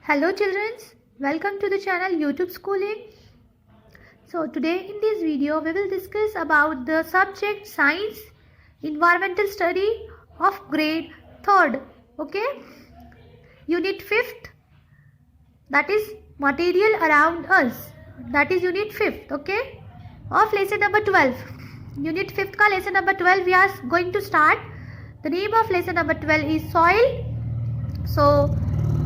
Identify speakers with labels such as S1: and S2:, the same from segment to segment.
S1: Hello children, welcome to the channel YouTube Schooling. So today in this video we will discuss about the subject Science Environmental Study of grade 3rd. Okay, unit 5th, that is material around us, that is unit 5th. Okay, of lesson number 12. Unit 5th का lesson number 12 we are going to start. The name of lesson number 12 is soil. So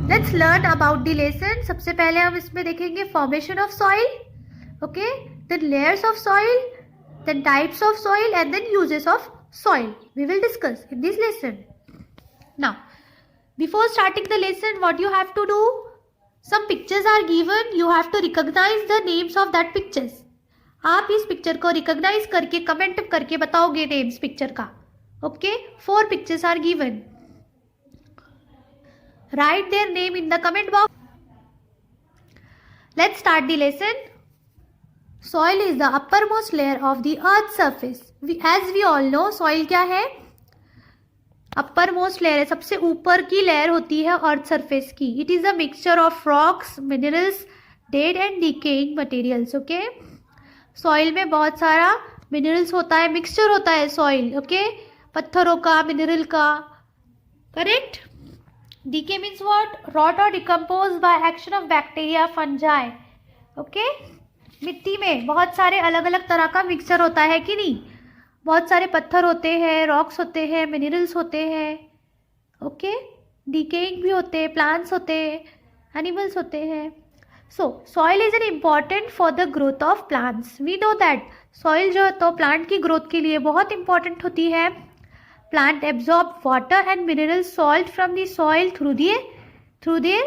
S1: let's learn about the lesson. सबसे पहले हम इसमें देखेंगे formation of soil, okay, then layers of soil, then types of soil and then uses of soil. We will discuss in this lesson. Now, before starting the lesson, what you have to do? Some pictures are given. You have to recognize the names of that pictures. आप इस picture को recognize करके comment करके बताओगे names picture का. Okay, 4 pictures are given. Write their name in the comment box. Let's start the lesson. Soil is the uppermost layer of the earth's surface. As we all know, soil क्या है? Uppermost layer है, सबसे ऊपर की layer होती है earth surface की. It is a mixture of rocks, minerals, dead and decaying materials. Okay? Soil में बहुत सारा minerals होता है, mixture होता है soil. Okay? पत्थरों का, mineral का. Correct? Decay means what? Rot or decompose by action of bacteria, fungi. Okay? मिट्टी में बहुत सारे अलग अलग तरह का मिक्सचर होता है कि नहीं? बहुत सारे पत्थर होते हैं, रॉक्स होते हैं, मिनरल्स होते हैं. ओके, डिकेइंग भी होते हैं, प्लांट्स होते हैं, एनिमल्स होते हैं. So soil is an important for the growth of plants. We know that soil जो है तो प्लांट की ग्रोथ के लिए बहुत इंपॉर्टेंट होती है. Plant absorb water and mineral salt from the soil through their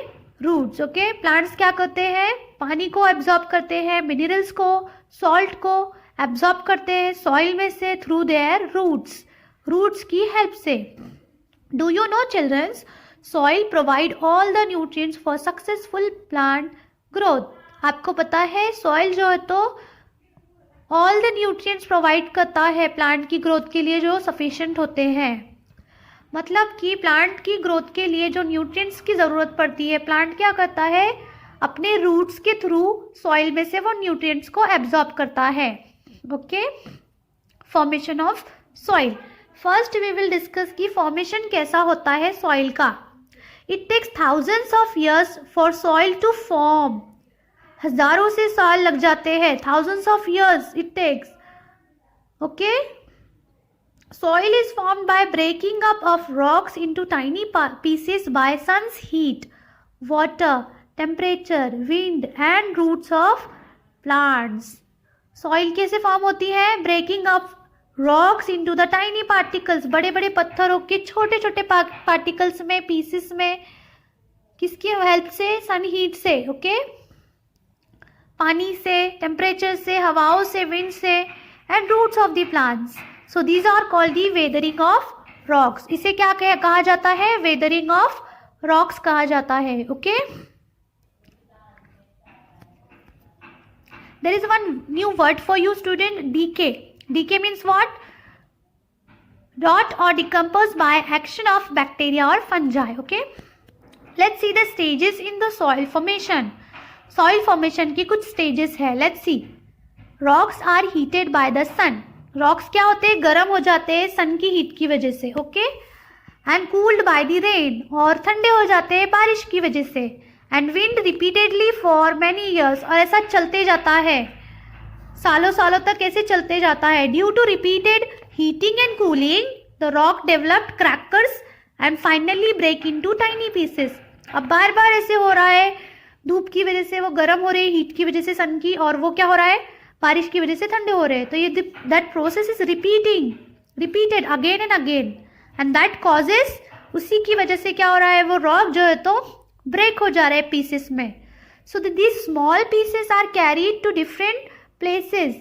S1: roots. Okay, plants क्या करते हैं? पानी को absorb करते हैं, minerals को, salt को absorb करते हैं soil में से through their roots की help से. Do you know children? Soil provide all the nutrients for successful plant growth. आपको पता है soil जो है तो ऑल द न्यूट्रिएंट्स प्रोवाइड करता है प्लांट की ग्रोथ के लिए जो सफिशिएंट होते हैं. मतलब कि प्लांट की ग्रोथ के लिए जो न्यूट्रिएंट्स की ज़रूरत पड़ती है, प्लांट क्या करता है? अपने रूट्स के थ्रू सॉइल में से वो न्यूट्रिएंट्स को एब्जॉर्ब करता है. Okay, formation of soil. First we will discuss कि फॉर्मेशन कैसा होता है सॉइल का. It takes thousands of years for soil to form. हजारों से साल लग जाते हैं. thousands of years it takes. Okay, soil is formed by breaking up of rocks into tiny pieces by sun's heat, water, temperature, wind and roots of plants. soil कैसे form होती है? breaking up rocks into the tiny particles, बड़े बड़े पत्थरों के छोटे छोटे particles में, pieces में. किसकी हेल्प से? सन हीट से. ओके, पानी से, टेम्परेचर से, हवाओं से, विंड से and roots of the plants. So these are called the weathering of rocks. इसे क्या कहा जाता है? वेदरिंग ऑफ रॉक्स कहा जाता है. Okay, there is one new word for you student, decay. Decay means what? rot or decompose by action of bacteria or fungi. Okay, let's see the stages in the soil formation. Soil formation की कुछ stages है. Let's see. Rocks are heated by the sun. Rocks क्या होते हैं? गर्म हो जाते हैं सन की हीट की वजह से. Okay, and cooled by the rain. और ठंडे हो जाते हैं बारिश की वजह से. And wind repeatedly for many years. और ऐसा चलते जाता है, सालों सालों तक ऐसे चलते जाता है. Due to repeated heating and cooling the rock developed crackers and finally break into tiny pieces. अब बार बार ऐसे हो रहा है, धूप की वजह से वो गर्म हो रहे हैं, हीट की वजह से सन की, और वो क्या हो रहा है? बारिश की वजह से ठंडे हो रहे हैं. तो ये that process is repeated again and again and that causes, उसी की वजह से क्या हो रहा है? वो रॉक जो है तो ब्रेक हो जा रहा है पीसेस में. So this small pieces are carried to different places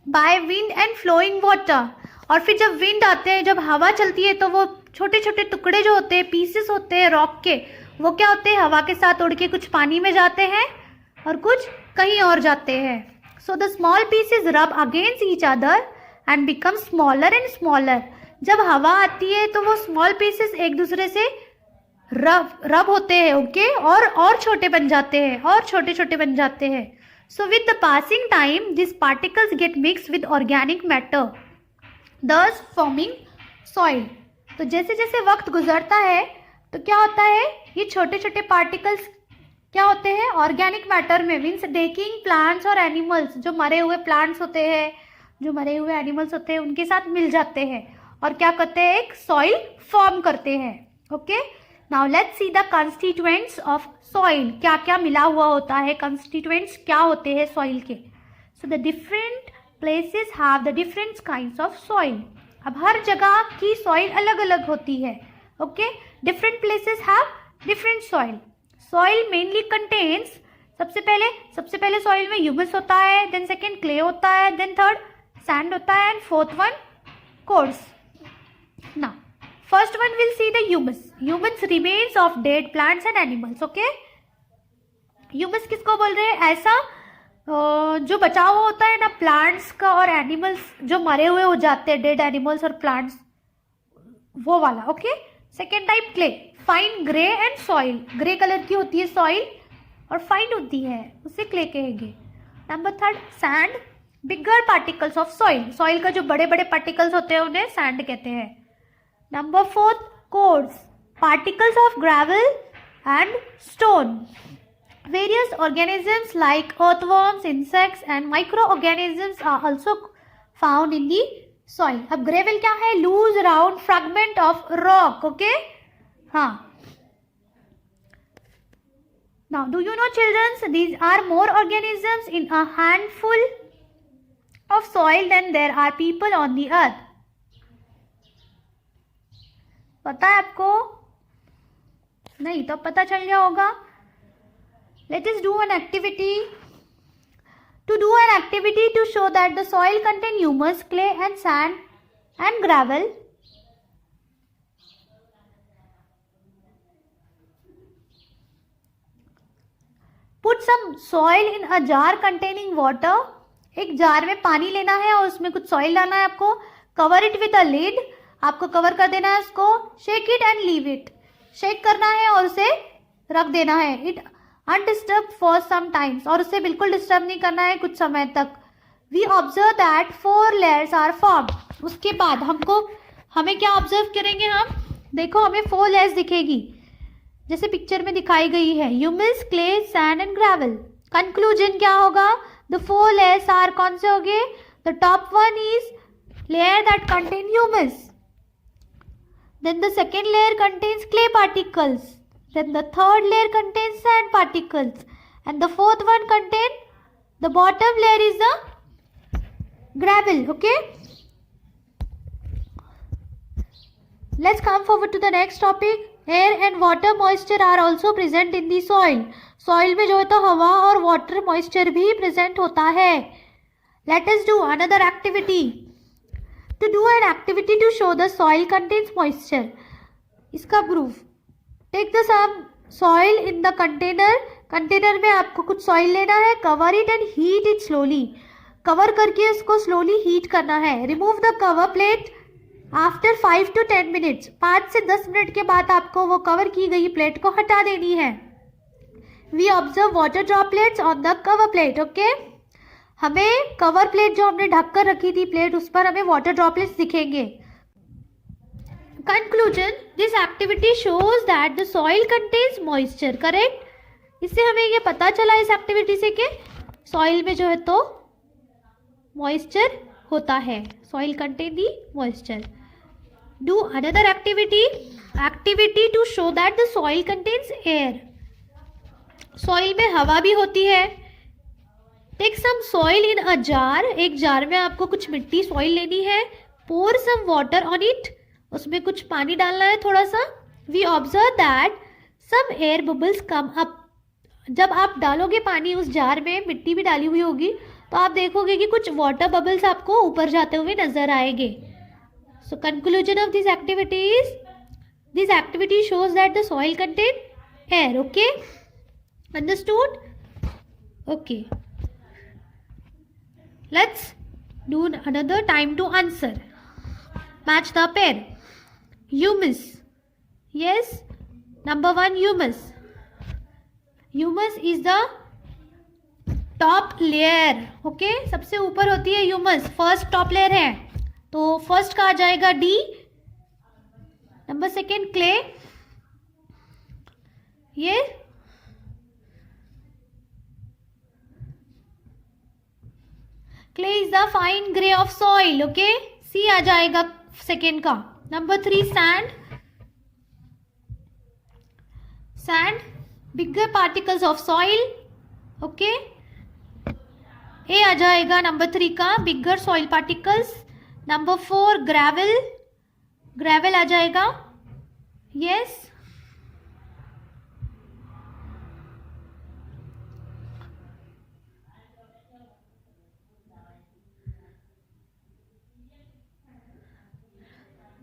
S1: by wind and flowing water. और फिर जब विंड आते हैं, जब हवा चलती है, तो वो छोटे छोटे टुकड़े जो होते हैं, पीसेस होते हैं रॉक के, वो क्या होते हैं? हवा के साथ उड़ के कुछ पानी में जाते हैं और कुछ कहीं और जाते हैं. सो द स्मॉल पीसेस रब against each other and become smaller and smaller. जब हवा आती है तो वो स्मॉल पीसेस एक दूसरे से रब होते हैं, ओके, और छोटे बन जाते हैं, और छोटे छोटे बन जाते हैं. So with the passing time this particles gate mix with organic matter, दस फॉर्मिंग सॉइल. तो जैसे जैसे वक्त गुजरता है तो क्या होता है, ये छोटे छोटे पार्टिकल्स क्या होते हैं, ऑर्गेनिक मैटर में, मीन्स डेकिंग प्लांट्स और एनिमल्स, जो मरे हुए प्लांट्स होते हैं, जो मरे हुए एनिमल्स होते हैं, उनके साथ मिल जाते हैं और क्या करते हैं, एक सॉइल फॉर्म करते हैं. Okay, now let's see the constituents of soil. क्या क्या मिला हुआ होता है, कंस्टिट्यूएंट्स क्या होते हैं सॉइल के. So the different places have the different kinds of soil. अब हर जगह की सॉइल अलग अलग होती है. Okay, different places have different soil. Soil mainly contains, सबसे पहले सॉइल में ह्यूमस होता है, देन सेकेंड क्ले होता है, देन थर्ड सैंड होता है, and fourth one course. Now first one will see the humus. Humus remains of dead plants and animals. Okay, humus किसको बोल रहे हैं, ऐसा जो बचा हुआ होता है ना प्लांट्स का और एनिमल्स, जो मरे हुए हो जाते हैं, डेड एनिमल्स और प्लांट्स, वो वाला. Okay, second type clay, fine grey and soil. Grey colour की होती है सॉइल और फाइन होती है, उसे क्ले कहेंगे. Number third sand, bigger particles of soil. Soil का जो बड़े बड़े पार्टिकल्स होते हैं उन्हें सैंड कहते हैं. Number fourth course, particles of gravel and stone. Various organisms like earthworms, insects and microorganisms are also found in the soil. अब gravel क्या है, loose round fragment of rock. Okay, हाँ. Now do you know children, these are more organisms in a handful of soil than there are people on the earth. पता है आपको, नहीं तो पता चल गया होगा. Let us do an activity. To do an activity to show that the soil contains humus, clay and sand and gravel. Put some soil in a jar containing water. एक जार में पानी लेना है और उसमें कुछ सॉइल डालना है आपको. Cover it with a lid. आपको कवर कर देना है उसको. Shake it and leave it. Shake करना है और उसे रख देना है. It undisturbed for some times, और उसे बिल्कुल डिस्टर्ब नहीं करना है कुछ समय तक. We observe that 4 layers are formed. उसके बाद हमें क्या ऑब्जर्व करेंगे हम, देखो हमें 4 layers दिखेगी जैसे पिक्चर में दिखाई गई है, humus, clay, sand and gravel. Conclusion क्या होगा, द 4 layers आर कौन से होंगे, the top one is layer that contain humus, then the second layer contains clay particles, then the third layer contains sand particles, and the fourth one contains, the bottom layer is the gravel. Okay, let's come forward to the next topic. Air and water moisture are also present in the soil. Soil में जो है तो हवा और water moisture भी present होता है. Let us do another activity. To do an activity to show the soil contains moisture. इसका proof. Take the some soil in the container. Container में आपको कुछ सॉइल लेना है. Cover it and heat it slowly. Cover करके उसको slowly heat करना है. Remove the cover plate after 5 to 10 minutes. 5 से 10 मिनट के बाद आपको वो कवर की गई प्लेट को हटा देनी है. We observe water droplets on the cover plate. Okay, हमें कवर प्लेट जो हमने ढक कर रखी थी प्लेट, उस पर हमें वाटर ड्रॉपलेट्स दिखेंगे. Conclusion, this activity shows that the soil contains moisture. Correct? इससे हमें ये पता चला इस एक्टिविटी से कि सॉइल में जो है तो मॉइस्चर होता है. Soil contain the moisture. Do another activity to show that the soil contains air. Soil में हवा भी होती है. Take some soil in a jar. एक जार में आपको कुछ मिट्टी सॉइल लेनी है. Pour some water on it. उसमें कुछ पानी डालना है थोड़ा सा. We observe that some air bubbles come up. जब आप डालोगे पानी उस जार में, मिट्टी भी डाली हुई होगी, तो आप देखोगे कि कुछ वाटर बबल्स आपको ऊपर जाते हुए नजर आएंगे. So conclusion of this activity shows that the soil contain air. Okay, understood. Okay, let's do another time to answer. Match the pair. Humus, yes, number 1 humus. Humus is the top layer. Okay, सबसे ऊपर होती है humus, first top layer है, तो first का आ जाएगा D. Number 2 clay. ये clay is the fine grey of soil. Okay, C आ जाएगा सेकेंड का. Number 3 sand. Sand bigger particles of soil. Okay, A आ जाएगा नंबर 3 का, bigger soil particles. Number 4 gravel. Gravel आ जाएगा. Yes.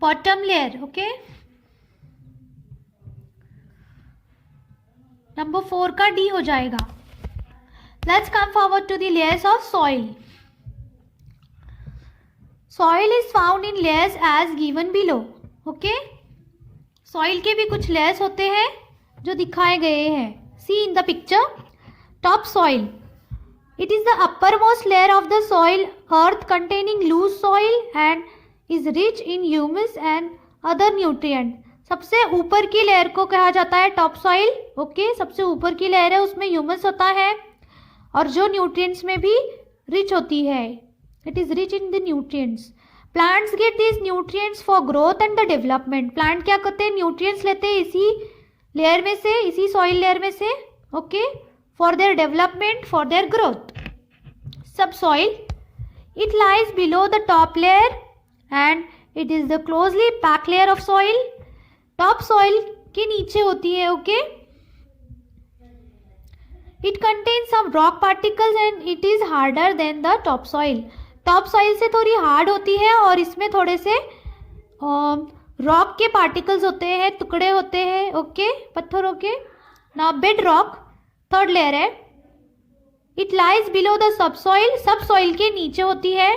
S1: Bottom layer. Okay, number 4 का D हो जाएगा. Let's come forward to the layers of soil. Soil is found in layers as given below. Okay, soil के भी कुछ layers होते हैं जो दिखाए गए हैं. See in the picture. Top soil. It is the upper most layer of the soil earth containing loose soil and is rich in humus and other nutrient. सबसे ऊपर की लेयर को कहा जाता है टॉप सॉइल. ओके, सबसे ऊपर की लेयर है, उसमें ह्यूमस होता है और जो न्यूट्रिएंट्स में भी रिच होती है. It is rich in the nutrients. Plants get this nutrients for growth and the development. Plant क्या करते हैं, न्यूट्रिएंट्स लेते हैं इसी लेयर में से, इसी सॉइल लेयर में से. Okay, for their development, for their growth. Sub soil. It lies below the top layer and it is the closely pack layer of soil. Top soil के नीचे होती है. Okay, it contain some rock particles and it is harder than the top soil. Top soil से थोड़ी hard होती है और इसमें थोड़े से रॉक के पार्टिकल्स होते हैं, टुकड़े होते हैं. ओके, पत्थरों के. Now bed rock third layer है. It lies below the sub soil. Sub soil के नीचे होती है.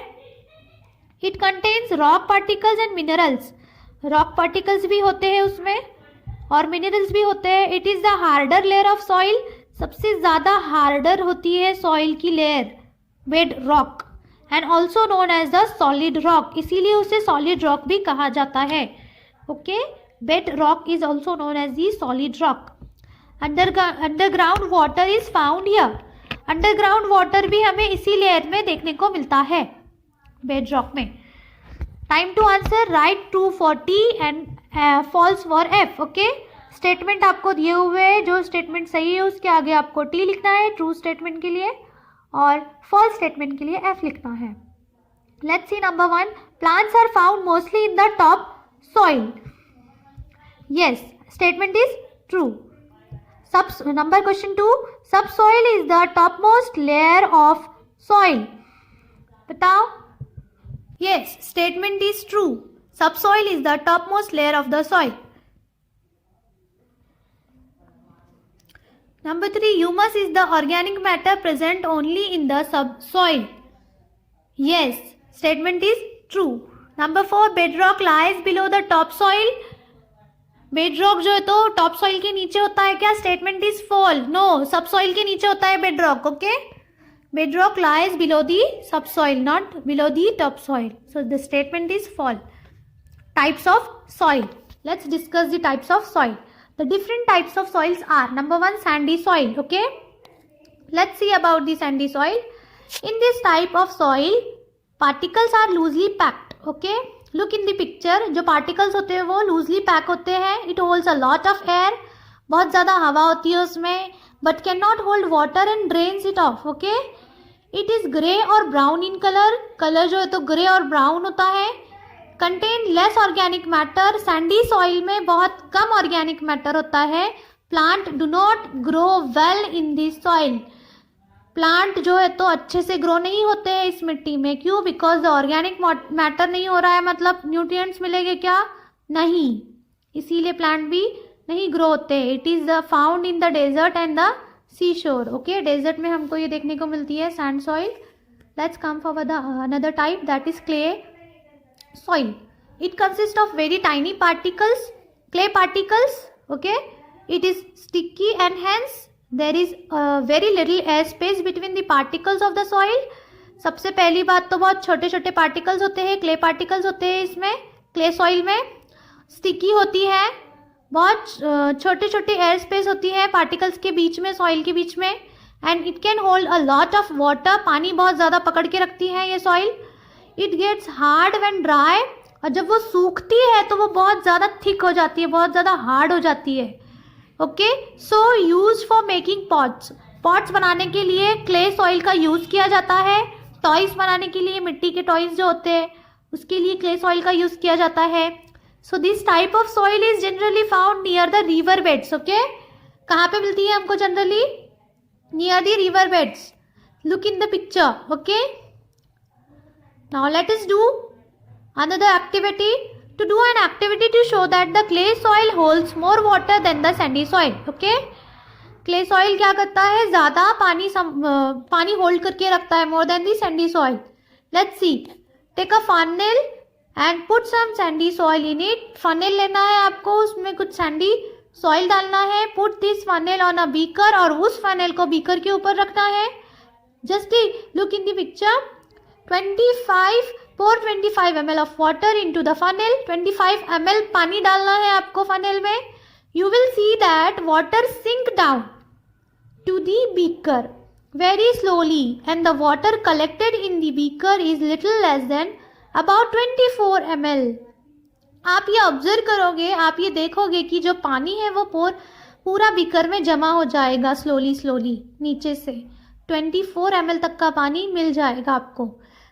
S1: It contains rock particles and minerals. Rock particles भी होते हैं उसमें और मिनरल्स भी होते हैं. It is the harder layer of soil. सबसे ज़्यादा हार्डर होती है सॉइल की layer bed rock and also known as the solid rock. इसीलिए उसे सॉलिड रॉक भी कहा जाता है. Okay, bed rock is also known as the solid rock. Underground water is found here. Underground water भी हमें इसी लेयर में देखने को मिलता है बेड रॉक में. Time to answer. Right true for T and false for F. Okay, statement आपको दिए हुए हैं, जो स्टेटमेंट सही है उसके आगे आपको टी लिखना है ट्रू स्टेटमेंट के लिए और फॉल्स स्टेटमेंट के लिए एफ लिखना है. Let's see number 1. Plants are found mostly in the top soil. Yes, statement is true. Number question 2. Sub soil is the top most layer of soil. बताओ. Yes, statement is true. Sub soil is the top most layer of the soil. Number 3. Humus is the organic matter present only in the subsoil. Yes, statement is true. Number 4. Bedrock lies below the topsoil. Bedrock जो है तो top soil के नीचे होता है क्या? Statement is false. No, subsoil के नीचे होता है bedrock. Okay? Bedrock lies below the subsoil, not below the topsoil. So the statement is false. Types of soil. Let's discuss the types of soil. The different types of soils are, number 1, sandy soil. Okay, let's see about the sandy soil. In this type of soil, particles are loosely packed. Okay, look in the picture. जो particles होते हैं वो loosely pack होते हैं. It holds a lot of air. बहुत ज़्यादा हवा होती है उसमें, but cannot hold water and drains it off. Okay, it is grey और brown in color. Color जो है तो grey और brown होता है. Contain less organic matter. Sandy soil में बहुत कम ऑर्गेनिक मैटर होता है. Plant do not grow well in this soil. Plant जो है तो अच्छे से ग्रो नहीं होते हैं इस मिट्टी में. क्यों? बिकॉज द ऑर्गेनिक मैटर नहीं हो रहा है. मतलब न्यूट्रिएंट्स मिलेंगे क्या? नहीं, इसीलिए प्लांट भी नहीं ग्रो होते. It is found in the desert and the sea shore. Okay, desert में हमको ये देखने को मिलती है sand soil. Let's come for the another type, that is clay soil. It consists of very tiny particles, clay particles. Okay, It is sticky and hence there is very little air space between the particles of the soil. सबसे पहली बात तो बहुत छोटे छोटे particles होते हैं, clay particles होते हैं इसमें, क्ले सॉइल में. स्टिकी होती है, बहुत छोटे छोटे एयर स्पेस होती है पार्टिकल्स के बीच में, सॉइल के बीच में. And it can hold a lot of water, पानी बहुत ज़्यादा पकड़ के रखती है ये soil. It gets hard when dry, और जब वो सूखती है तो वो बहुत ज़्यादा थिक हो जाती है, बहुत ज़्यादा हार्ड हो जाती है. Okay, so use for making pots. Pots बनाने के लिए क्ले सॉइल का यूज़ किया जाता है. टॉयज बनाने के लिए, मिट्टी के टॉयज जो होते हैं उसके लिए क्ले सॉइल का यूज़ किया जाता है. So this type of soil is generally found near the river beds. Okay, कहाँ पे मिलती है हमको generally? Near the river beds. Look in the picture. Okay, now let us do another activity. To do an activity to show that the clay soil holds more water than the sandy soil. Okay, clay soil क्या करता है? ज़्यादा पानी hold करके रखता है, more than the sandy soil. Let's see. Take a funnel and put some sandy soil in it. funnel लेना है आपको, उसमें कुछ sandy soil डालना है. Put this funnel on a beaker, और उस funnel को beaker के ऊपर रखना है. Just look in the picture. 25 ml of water into the funnel. 25 ml पानी डालना है आपको funnel में. You will see that water sink down to the beaker very slowly, and the water collected in the beaker is little less than about 24 ml. आप ये observe करोगे, आप ये देखोगे कि जो पानी है वो पूरा बीकर में जमा हो जाएगा स्लोली नीचे से. 24 ml तक का पानी मिल जाएगा आपको.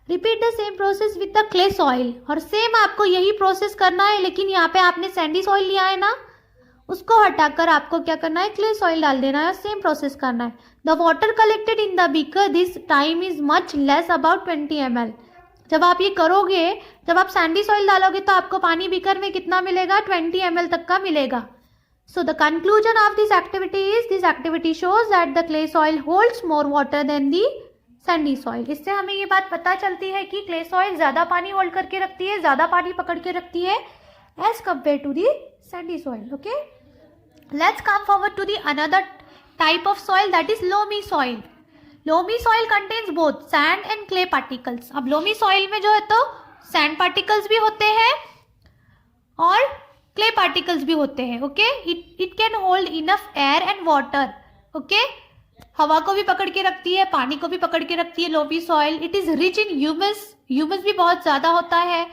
S1: Repeat the same process with the clay soil. और सेम आपको यही प्रोसेस करना है, लेकिन यहाँ पे आपने सैंडी सॉइल लिया है ना, उसको हटाकर आपको क्या करना है? क्ले सॉइल डाल देना है. सेम प्रोसेस करना है. The water collected in the beaker this time is much less, about 20 ml. जब आप ये करोगे, जब आप सैंडी सॉइल डालोगे तो आपको पानी बीकर में कितना मिलेगा? 20 ml तक का मिलेगा. So the conclusion of this activity is, this activity shows that the clay soil holds more water than the sandy soil. इससे हमें ये बात पता चलती है कि क्ले सॉइल ज़्यादा पानी होल्ड करके रखती है, ज़्यादा पानी पकड़ के रखती है as compare to the sandy soil. Okay, let's come forward to the another type of soil, that is loamy soil. Loamy soil contains both sand and clay particles. अब लोमी सॉइल में जो है तो सैंड पार्टिकल्स भी होते हैं और clay particles भी होते हैं. Okay, it can hold enough air and water. Okay, हवा को भी पकड़ के रखती है, पानी को भी पकड़ के रखती है loamy soil. It is rich in humus, humus भी बहुत ज़्यादा होता है.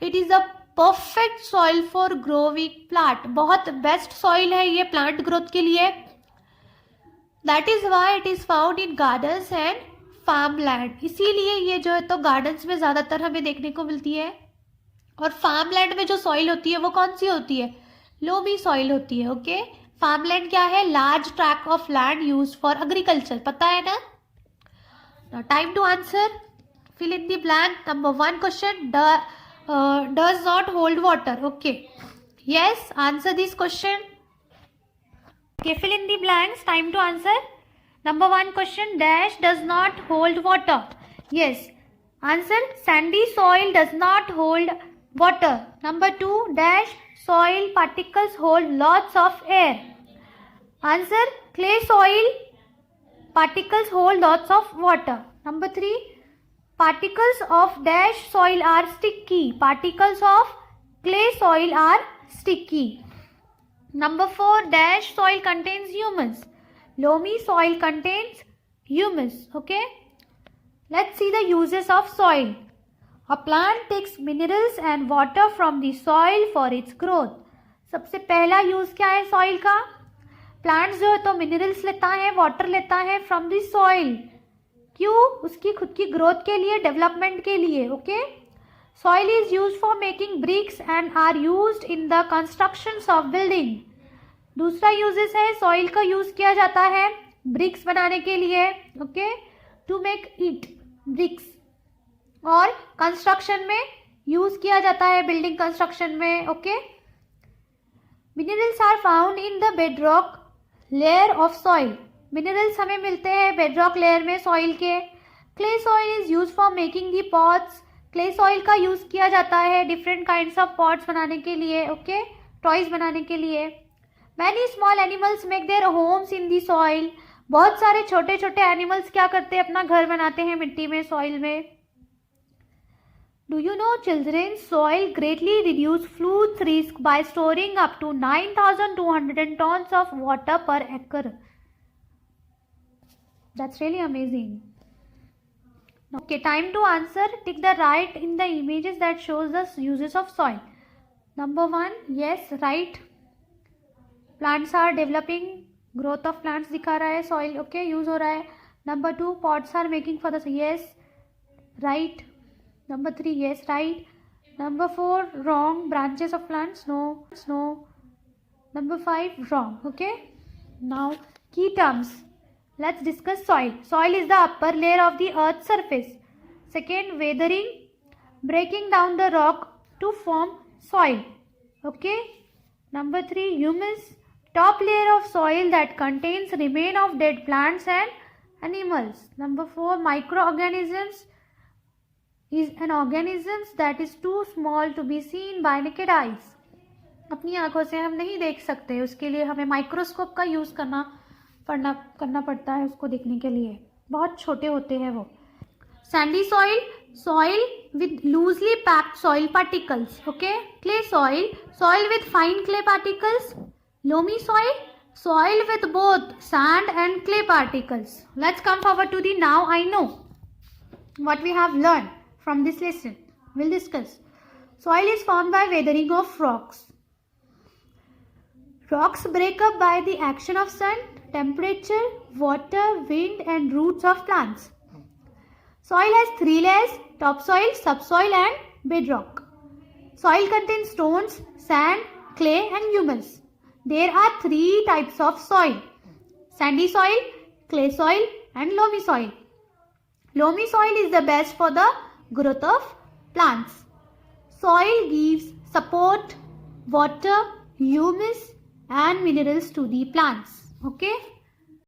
S1: It is a perfect soil for growing plant. बहुत बेस्ट सॉइल है ये प्लांट ग्रोथ के लिए. That is why it is found in gardens and farm land. इसीलिए ये जो है तो गार्डन्स में ज़्यादातर हमें देखने को मिलती है. और फार्म लैंड में जो सॉइल होती है वो कौन सी होती है? लोमी सॉइल होती है. ओके, फार्मलैंड क्या है? Large tract of land use for agriculture. पता है ना? Time to answer. Fill in the blank. Number 1 question, does not hold water. Okay, yes, answer this question. Okay, fill in the blanks. Time to answer. Number 1 question, dash does not hold water. Yes, answer sandy soil does not hold water. Number 2, dash soil particles hold lots of air. Answer, clay soil particles hold lots of water. Number 3, particles of dash soil are sticky. Particles of clay soil are sticky. Number 4, dash soil contains humus. Loamy soil contains humus. Okay, let's see the uses of soil. A plant takes minerals and water from the soil for its growth. सबसे पहला use क्या है soil का? Plants जो है तो minerals लेता है, वाटर लेता है फ्रॉम द सॉइल. क्यों? उसकी खुद की ग्रोथ के लिए, डेवलपमेंट के लिए. Okay, soil is use for making bricks and are used in the constructions of building. दूसरा यूजेस है, सॉइल का यूज किया जाता है ब्रिक्स बनाने के लिए. Okay, to make it bricks. और कंस्ट्रक्शन में यूज किया जाता है, बिल्डिंग कंस्ट्रक्शन में. Okay, minerals are found in the bedrock layer of soil. Minerals हमें मिलते हैं बेडरॉक लेयर में सॉइल के. Clay soil is use for making the pots. Clay soil का यूज किया जाता है डिफरेंट काइंड्स ऑफ पॉट्स बनाने के लिए. ओके, टॉयज बनाने के लिए. Many small animals make their homes in the soil. बहुत सारे छोटे छोटे एनिमल्स क्या करते हैं, अपना घर बनाते हैं मिट्टी में, सॉइल में. Do you know, children, soil greatly reduce flood risk by storing up to 9,200 tons of water per acre. That's really amazing. Okay, time to answer. Tick the right in the images that shows the uses of soil. Number 1, yes, right. Plants are developing. Growth of plants दिखा रहा है, soil okay use हो रहा है. Number 2, pots are making for the, yes, right. Number 3, yes, right. Number 4, wrong. Branches of plants, no. Number 5, wrong. Okay. Now key terms. Let's discuss soil. Soil is the upper layer of the earth's surface. Second, weathering, breaking down the rock to form soil. Okay. Number 3, humus, top layer of soil that contains remain of dead plants and animals. Number 4, microorganisms is an organisms that is too small to be seen by naked eyes. अपनी आंखों से हम नहीं देख सकते, उसके लिए हमें माइक्रोस्कोप का यूज करना पड़ता है उसको देखने के लिए, बहुत छोटे होते हैं वो. Sandy soil, soil with loosely packed soil particles. Okay. Clay soil, soil with fine clay particles. Loamy soil, soil with both sand and clay particles. Let's come forward to the now I know what we have learned from this lesson. We'll discuss. Soil is formed by weathering of rocks. Rocks break up by the action of sun, temperature, water, wind and roots of plants. Soil has 3 layers: topsoil, subsoil and bedrock. Soil contains stones, sand, clay and humus. There are 3 types of soil: sandy soil, clay soil and loamy soil. Loamy soil is the best for the growth of plants. Soil gives support, water, humus and minerals to the plants. Okay.